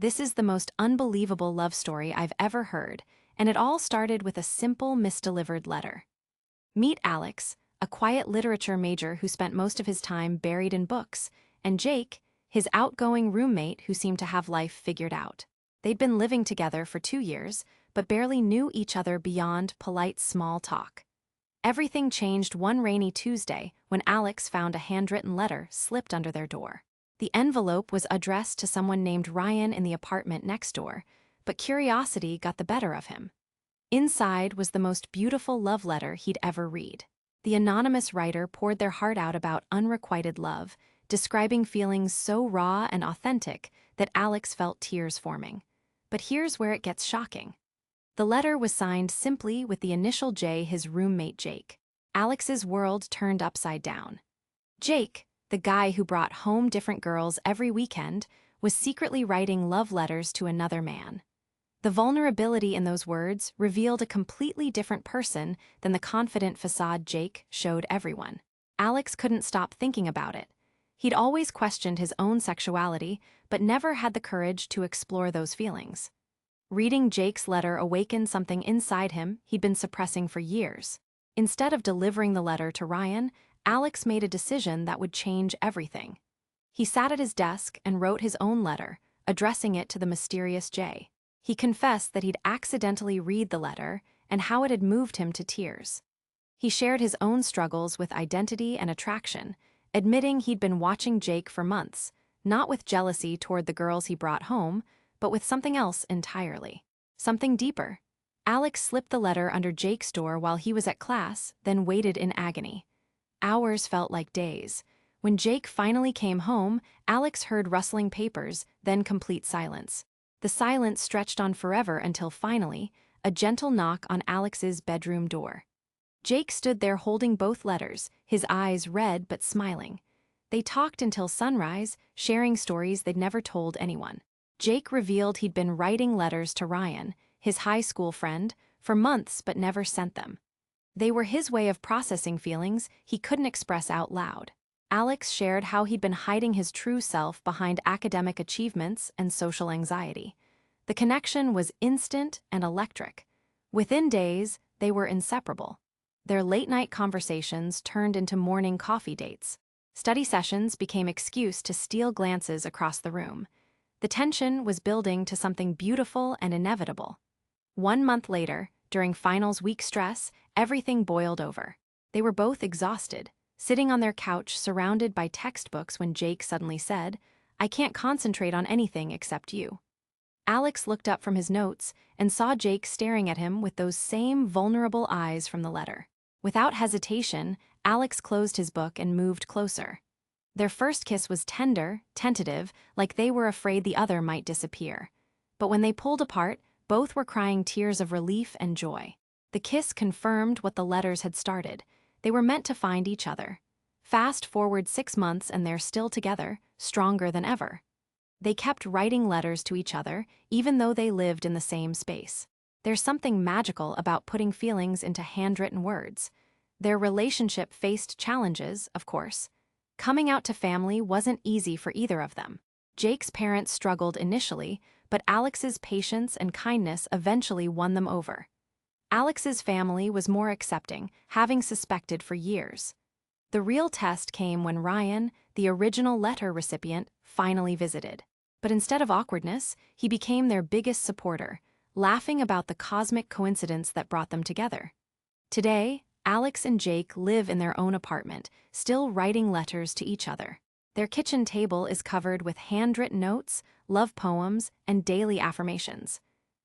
This is the most unbelievable love story I've ever heard, and it all started with a simple misdelivered letter. Meet Alex, a quiet literature major who spent most of his time buried in books, and Jake, his outgoing roommate who seemed to have life figured out. They'd been living together for 2 years, but barely knew each other beyond polite small talk. Everything changed one rainy Tuesday when Alex found a handwritten letter slipped under their door. The envelope was addressed to someone named Ryan in the apartment next door, but curiosity got the better of him. Inside was the most beautiful love letter he'd ever read. The anonymous writer poured their heart out about unrequited love, describing feelings so raw and authentic that Alex felt tears forming. But here's where it gets shocking. The letter was signed simply with the initial J, his roommate Jake. Alex's world turned upside down. Jake, the guy who brought home different girls every weekend, was secretly writing love letters to another man. The vulnerability in those words revealed a completely different person than the confident facade Jake showed everyone. Alex couldn't stop thinking about it. He'd always questioned his own sexuality, but never had the courage to explore those feelings. Reading Jake's letter awakened something inside him he'd been suppressing for years. Instead of delivering the letter to Ryan, Alex made a decision that would change everything. He sat at his desk and wrote his own letter, addressing it to the mysterious J. He confessed that he'd accidentally read the letter and how it had moved him to tears. He shared his own struggles with identity and attraction, admitting he'd been watching Jake for months, not with jealousy toward the girls he brought home, but with something else entirely. Something deeper. Alex slipped the letter under Jake's door while he was at class, then waited in agony. Hours felt like days. When Jake finally came home, Alex heard rustling papers, then complete silence. The silence stretched on forever until finally, a gentle knock on Alex's bedroom door. Jake stood there holding both letters, his eyes red but smiling. They talked until sunrise, sharing stories they'd never told anyone. Jake revealed he'd been writing letters to Ryan, his high school friend, for months but never sent them. They were his way of processing feelings he couldn't express out loud. Alex shared how he'd been hiding his true self behind academic achievements and social anxiety. The connection was instant and electric. Within days, they were inseparable. Their late-night conversations turned into morning coffee dates. Study sessions became excuse to steal glances across the room. The tension was building to something beautiful and inevitable. 1 month later, during finals week stress, everything boiled over. They were both exhausted, sitting on their couch surrounded by textbooks when Jake suddenly said, "I can't concentrate on anything except you." Alex looked up from his notes and saw Jake staring at him with those same vulnerable eyes from the letter. Without hesitation, Alex closed his book and moved closer. Their first kiss was tender, tentative, like they were afraid the other might disappear. But when they pulled apart, both were crying tears of relief and joy. The kiss confirmed what the letters had started. They were meant to find each other. Fast forward 6 months and they're still together, stronger than ever. They kept writing letters to each other, even though they lived in the same space. There's something magical about putting feelings into handwritten words. Their relationship faced challenges, of course. Coming out to family wasn't easy for either of them. Jake's parents struggled initially, but Alex's patience and kindness eventually won them over. Alex's family was more accepting, having suspected for years. The real test came when Ryan, the original letter recipient, finally visited. But instead of awkwardness, he became their biggest supporter, laughing about the cosmic coincidence that brought them together. Today, Alex and Jake live in their own apartment, still writing letters to each other. Their kitchen table is covered with handwritten notes, love poems, and daily affirmations.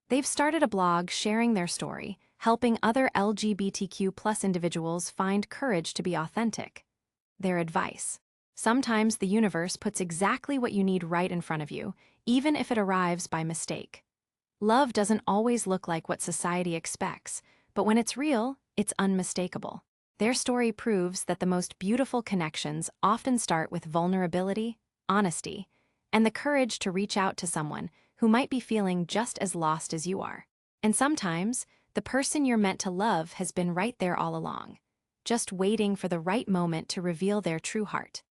They've started a blog sharing their story, helping other LGBTQ+ individuals find courage to be authentic. Their advice: sometimes the universe puts exactly what you need right in front of you, even if it arrives by mistake. Love doesn't always look like what society expects, but when it's real, it's unmistakable. Their story proves that the most beautiful connections often start with vulnerability, honesty, and the courage to reach out to someone who might be feeling just as lost as you are. And sometimes, the person you're meant to love has been right there all along, just waiting for the right moment to reveal their true heart.